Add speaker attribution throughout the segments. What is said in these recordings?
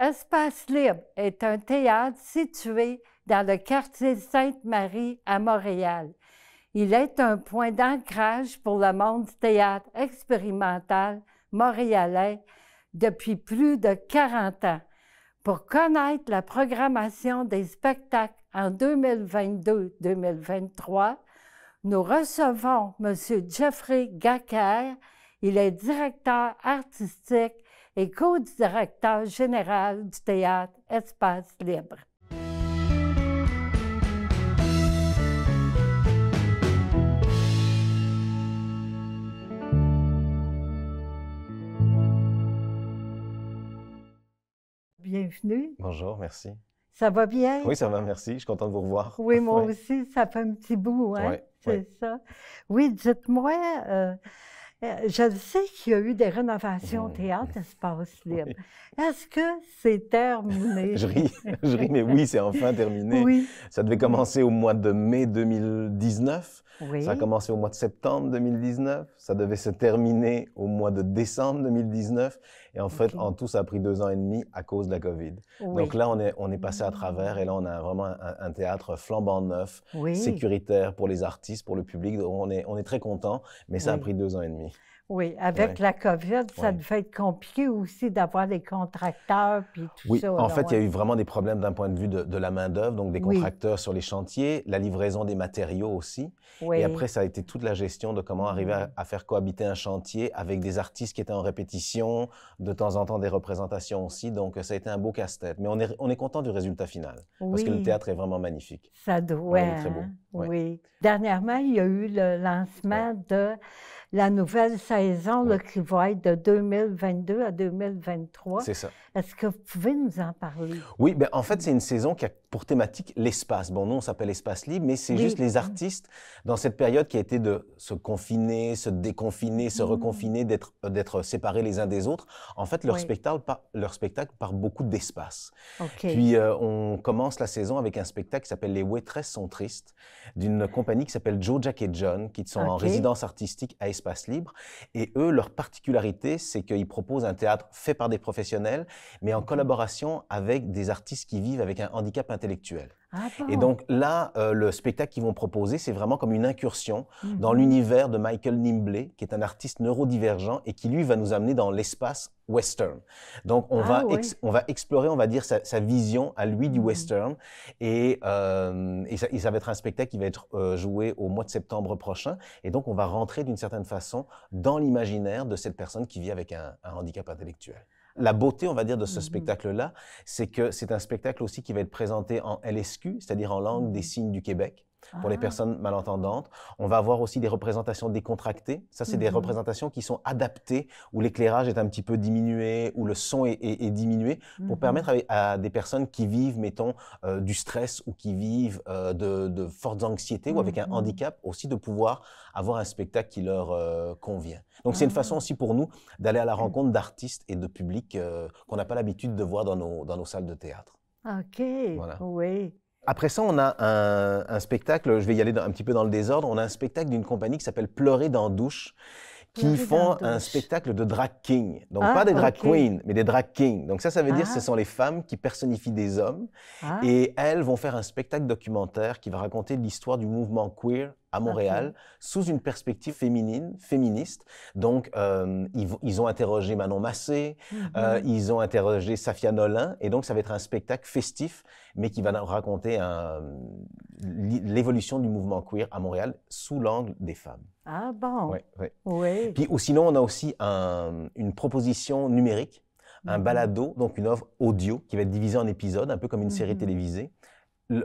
Speaker 1: Espace Libre est un théâtre situé dans le quartier Sainte-Marie à Montréal. Il est un point d'ancrage pour le monde du théâtre expérimental montréalais depuis plus de 40 ans. Pour connaître la programmation des spectacles en 2022-2023, nous recevons M. Jeffrey Gacker. Il est directeur artistique et co-directeur général du théâtre Espace Libre. Bienvenue.
Speaker 2: Bonjour, merci.
Speaker 1: Ça va bien?
Speaker 2: Oui, ça va, merci. Je suis content de vous revoir.
Speaker 1: Oui, moi aussi, ça fait un petit bout, hein? C'est ça. Oui, dites-moi, je sais qu'il y a eu des rénovations au théâtre Espace Libre.
Speaker 2: Oui.
Speaker 1: Est-ce que c'est terminé?
Speaker 2: Je ris, mais oui, c'est enfin terminé.
Speaker 1: Oui.
Speaker 2: Ça devait commencer au mois de mai 2019.
Speaker 1: Oui.
Speaker 2: Ça a commencé au mois de septembre 2019. Ça devait se terminer au mois de décembre 2019. Et en fait, en tout, ça a pris 2 ans et demi à cause de la COVID.
Speaker 1: Oui.
Speaker 2: Donc là, on est passé à travers et là, on a vraiment un théâtre flambant neuf,
Speaker 1: Oui.
Speaker 2: sécuritaire pour les artistes, pour le public. Donc on est très contents, mais ça a pris 2 ans et demi.
Speaker 1: Oui, avec la COVID, ça devait être compliqué aussi d'avoir des contracteurs puis tout ça.
Speaker 2: En fait, il y a eu vraiment des problèmes d'un point de vue de la main-d'œuvre, donc des contracteurs sur les chantiers, la livraison des matériaux aussi. Et après, ça a été toute la gestion de comment arriver à faire cohabiter un chantier avec des artistes qui étaient en répétition, de temps en temps des représentations aussi. Donc, ça a été un beau casse-tête. Mais on est content du résultat final, parce que le théâtre est vraiment magnifique.
Speaker 1: Ça doit,
Speaker 2: il est très beau.
Speaker 1: Oui. Dernièrement, il y a eu le lancement de la nouvelle saison là, qui va être de 2022 à 2023.
Speaker 2: C'est ça.
Speaker 1: Est-ce que vous pouvez nous en parler?
Speaker 2: Oui, ben en fait, c'est une saison qui a pour thématique l'espace. Bon, nous, on s'appelle Espace Libre, mais c'est juste les artistes dans cette période qui a été de se confiner, se déconfiner, se reconfiner, d'être séparés les uns des autres. En fait, leur spectacle part beaucoup d'espace. Puis, on commence la saison avec un spectacle qui s'appelle Les Waitresses sont tristes, d'une compagnie qui s'appelle Joe, Jack et John, qui sont en résidence artistique à Espace Libre. Et eux, leur particularité, c'est qu'ils proposent un théâtre fait par des professionnels, mais en collaboration avec des artistes qui vivent avec un handicap intellectuel.
Speaker 1: Ah bon?
Speaker 2: Et donc là, le spectacle qu'ils vont proposer, c'est vraiment comme une incursion dans l'univers de Michael Nimbley, qui est un artiste neurodivergent et qui, lui, va nous amener dans l'espace western. Donc, on va explorer, on va dire, sa vision à lui du western. Et ça va être un spectacle qui va être joué au mois de septembre prochain. Et donc, on va rentrer d'une certaine façon dans l'imaginaire de cette personne qui vit avec un handicap intellectuel. La beauté, on va dire, de ce spectacle-là, c'est que c'est un spectacle aussi qui va être présenté en LSQ, c'est-à-dire en langue des signes du Québec, pour les personnes malentendantes. On va avoir aussi des représentations décontractées. Ça, c'est des représentations qui sont adaptées, où l'éclairage est un petit peu diminué, où le son est diminué, pour permettre à des personnes qui vivent, mettons, du stress ou qui vivent de fortes anxiétés ou avec un handicap, aussi de pouvoir avoir un spectacle qui leur convient. Donc, c'est une façon aussi pour nous d'aller à la rencontre d'artistes et de publics qu'on n'a pas l'habitude de voir dans nos salles de théâtre.
Speaker 1: OK,
Speaker 2: Voilà.
Speaker 1: oui.
Speaker 2: Après ça, on a un spectacle, je vais y aller un petit peu dans le désordre, on a un spectacle d'une compagnie qui s'appelle Pleurer dans douche, qui font un spectacle de drag king. Donc, pas des drag queens, mais des drag kings. Donc, ça veut dire que ce sont les femmes qui personnifient des hommes. Et elles vont faire un spectacle documentaire qui va raconter l'histoire du mouvement queer à Montréal, sous une perspective féministe. Donc, ils ont interrogé Manon Massé, ils ont interrogé Safia Nolin, et donc ça va être un spectacle festif, mais qui va raconter l'évolution du mouvement queer à Montréal sous l'angle des femmes.
Speaker 1: Ah bon?
Speaker 2: Oui. Puis sinon, on a aussi une proposition numérique, un balado, donc une œuvre audio qui va être divisée en épisodes, un peu comme une série télévisée.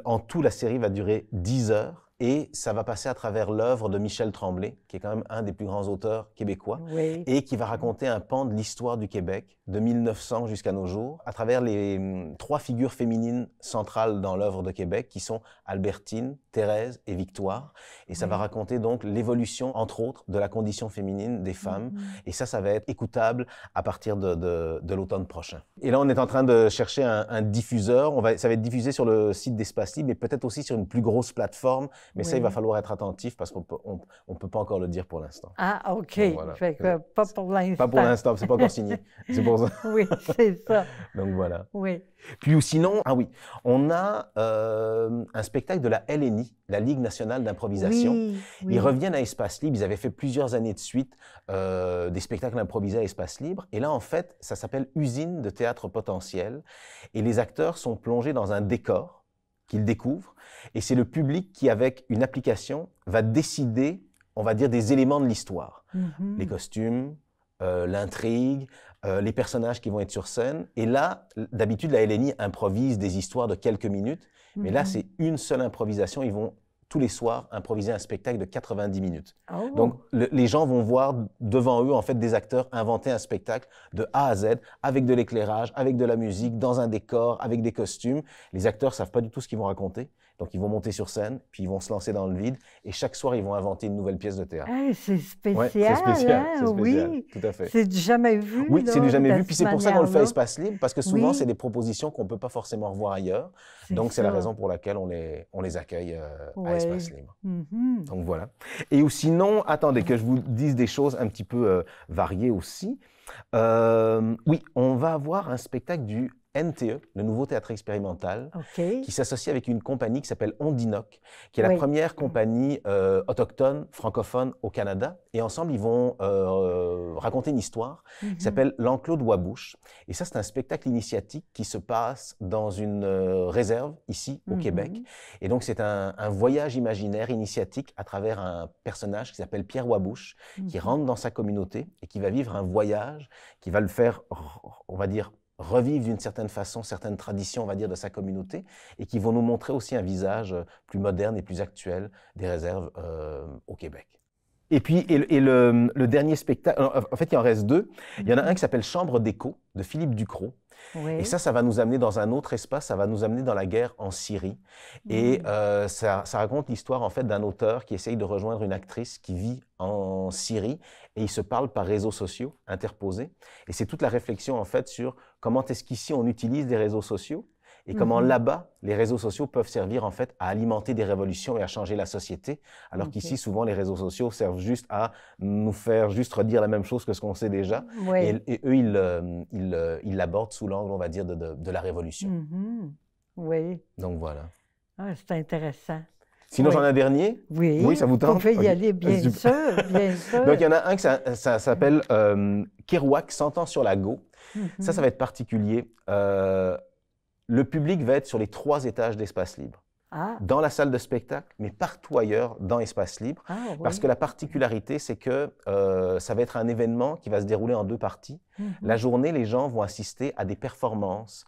Speaker 2: En tout, la série va durer 10 heures. Et ça va passer à travers l'œuvre de Michel Tremblay, qui est quand même un des plus grands auteurs québécois, et qui va raconter un pan de l'histoire du Québec, de 1900 jusqu'à nos jours, à travers les 3 figures féminines centrales dans l'œuvre de Québec, qui sont Albertine, Thérèse et Victoire. Et ça va raconter donc l'évolution, entre autres, de la condition féminine des femmes. Et ça va être écoutable à partir de l'automne prochain. Et là, on est en train de chercher un diffuseur. Ça va être diffusé sur le site d'Espace Libre, mais peut-être aussi sur une plus grosse plateforme Mais ça, il va falloir être attentif parce qu'on peut pas encore le dire pour l'instant.
Speaker 1: Ah, OK.
Speaker 2: Voilà.
Speaker 1: Fait que pas pour l'instant.
Speaker 2: Pas pour l'instant, c'est pas encore signé. C'est pour ça.
Speaker 1: Oui, c'est ça.
Speaker 2: Donc voilà.
Speaker 1: Oui.
Speaker 2: Puis sinon, ah oui, on a un spectacle de la LNI, la Ligue nationale d'improvisation.
Speaker 1: Oui, oui.
Speaker 2: Ils reviennent à Espace Libre. Ils avaient fait plusieurs années de suite des spectacles improvisés à Espace Libre. Et là, en fait, ça s'appelle Usine de théâtre potentiel. Et les acteurs sont plongés dans un décor qu'ils découvrent. Et c'est le public qui, avec une application, va décider, on va dire, des éléments de l'histoire. Les costumes, l'intrigue, les personnages qui vont être sur scène. Et là, d'habitude, la LNI improvise des histoires de quelques minutes. Mais là, c'est une seule improvisation. Ils vont tous les soirs improviser un spectacle de 90 minutes.
Speaker 1: Oh.
Speaker 2: Donc, les gens vont voir devant eux, en fait, des acteurs inventer un spectacle de A à Z, avec de l'éclairage, avec de la musique, dans un décor, avec des costumes. Les acteurs savent pas du tout ce qu'ils vont raconter. Donc, ils vont monter sur scène, puis ils vont se lancer dans le vide. Et chaque soir, ils vont inventer une nouvelle pièce de théâtre.
Speaker 1: Hey, c'est spécial,
Speaker 2: ouais, c'est spécial,
Speaker 1: hein?
Speaker 2: c'est spécial,
Speaker 1: Oui.
Speaker 2: tout à fait.
Speaker 1: C'est du jamais vu.
Speaker 2: Oui, c'est du jamais vu.
Speaker 1: de
Speaker 2: Puis
Speaker 1: cette
Speaker 2: c'est pour ça qu'on le fait à
Speaker 1: manière-là.
Speaker 2: Espace Libre, parce que souvent,
Speaker 1: Oui.
Speaker 2: c'est des propositions qu'on peut pas forcément revoir ailleurs. Donc, c'est
Speaker 1: ça.
Speaker 2: la raison pour laquelle on les accueille à Espace Libre. Donc, voilà. Et ou sinon, attendez, que je vous dise des choses un petit peu variées aussi. Oui, on va avoir un spectacle du NTE, le Nouveau Théâtre Expérimental, qui s'associe avec une compagnie qui s'appelle Ondinoc, qui est la première compagnie autochtone, francophone au Canada. Et ensemble, ils vont raconter une histoire qui s'appelle L'Enclos de Wabouche. Et ça, c'est un spectacle initiatique qui se passe dans une réserve, ici, au Québec. Et donc, c'est un voyage imaginaire initiatique à travers un personnage qui s'appelle Pierre Wabouche, qui rentre dans sa communauté et qui va vivre un voyage qui va le faire, on va dire, revivre d'une certaine façon certaines traditions, on va dire, de sa communauté, et qui vont nous montrer aussi un visage plus moderne et plus actuel des réserves au Québec. Et puis, le dernier spectacle, en fait, il en reste deux. Il y en a un qui s'appelle Chambre d'écho, de Philippe Ducrot. Et ça va nous amener dans un autre espace, ça va nous amener dans la guerre en Syrie. Et ça raconte l'histoire, en fait, d'un auteur qui essaye de rejoindre une actrice qui vit en Syrie, et ils se parlent par réseaux sociaux interposés. Et c'est toute la réflexion, en fait, sur comment est-ce qu'ici on utilise les réseaux sociaux, et comment là-bas, les réseaux sociaux peuvent servir en fait à alimenter des révolutions et à changer la société, alors qu'ici, souvent, les réseaux sociaux servent juste à nous faire juste redire la même chose que ce qu'on sait déjà. Et eux, ils l'abordent sous l'angle, on va dire, de la révolution.
Speaker 1: Oui.
Speaker 2: Donc voilà.
Speaker 1: Ah, c'est intéressant.
Speaker 2: Sinon, j'en ai un dernier?
Speaker 1: Oui,
Speaker 2: ça vous tente?
Speaker 1: On peut y aller, bien sûr, bien sûr.
Speaker 2: Donc, il y en a un qui ça s'appelle Kerouac, 100 ans sur la go. Ça va être particulier. Le public va être sur les 3 étages d'Espace Libre. Dans la salle de spectacle, mais partout ailleurs dans Espace Libre. Parce que la particularité, c'est que ça va être un événement qui va se dérouler en 2 parties. La journée, les gens vont assister à des performances,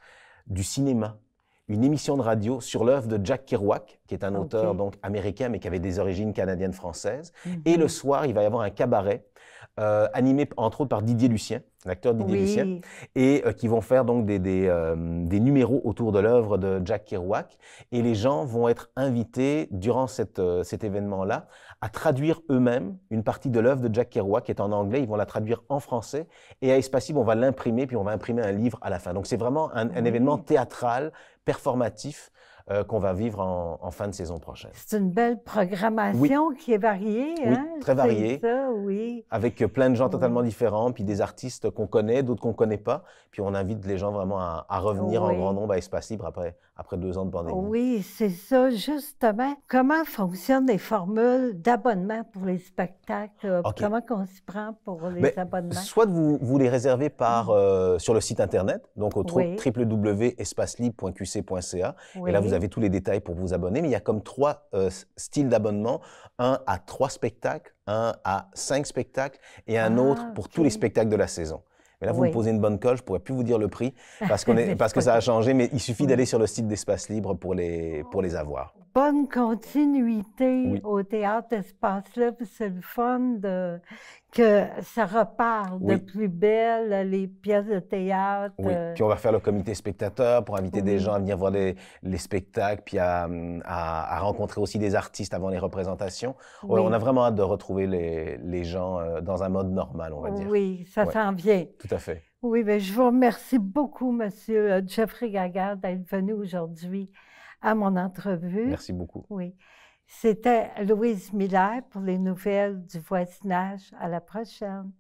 Speaker 2: du cinéma, une émission de radio sur l'œuvre de Jack Kerouac, qui est un auteur donc américain, mais qui avait des origines canadiennes-françaises. Et le soir, il va y avoir un cabaret animé entre autres par Didier Lucien, l'acteur Didier Lucien, et qui vont faire donc des numéros autour de l'œuvre de Jack Kerouac. Et les gens vont être invités durant cet événement-là à traduire eux-mêmes une partie de l'œuvre de Jack Kerouac qui est en anglais. Ils vont la traduire en français et à Espace Libre, on va l'imprimer puis on va imprimer un livre à la fin. Donc c'est vraiment un événement théâtral, performatif, qu'on va vivre en fin de saison prochaine.
Speaker 1: C'est une belle programmation qui est variée.
Speaker 2: Oui,
Speaker 1: hein?
Speaker 2: très variée.
Speaker 1: Ça, oui.
Speaker 2: Avec plein de gens totalement différents, puis des artistes qu'on connaît, d'autres qu'on ne connaît pas. Puis on invite les gens vraiment à revenir en grand nombre à Espace Libre après 2 ans de pandémie.
Speaker 1: Oui, c'est ça, justement. Comment fonctionnent les formules d'abonnement pour les spectacles? Comment on s'y prend pour les abonnements?
Speaker 2: Soit vous les réservez sur le site Internet, donc au www.espacelibre.qc.ca. Et là, vous avez tous les détails pour vous abonner. Mais il y a comme 3 styles d'abonnement. Un à 3 spectacles, un à 5 spectacles et un autre pour tous les spectacles de la saison. Mais là, vous me posez une bonne colle, je ne pourrais plus vous dire le prix parce que ça a changé, mais il suffit d'aller sur le site d'Espace Libre pour les avoir.
Speaker 1: Bonne continuité au Théâtre Espace Libre, c'est le fun que ça reparle de plus belle, les pièces de théâtre.
Speaker 2: Oui, puis on va faire le comité spectateur pour inviter des gens à venir voir les spectacles, puis à rencontrer aussi des artistes avant les représentations. On a vraiment hâte de retrouver les gens dans un mode normal, on va dire.
Speaker 1: Oui, ça s'en vient.
Speaker 2: Tout à fait.
Speaker 1: Oui, bien, je vous remercie beaucoup, Monsieur Jeffrey Gaga, d'être venu aujourd'hui à mon entrevue.
Speaker 2: Merci beaucoup.
Speaker 1: Oui. C'était Louise Miller pour les nouvelles du voisinage. À la prochaine.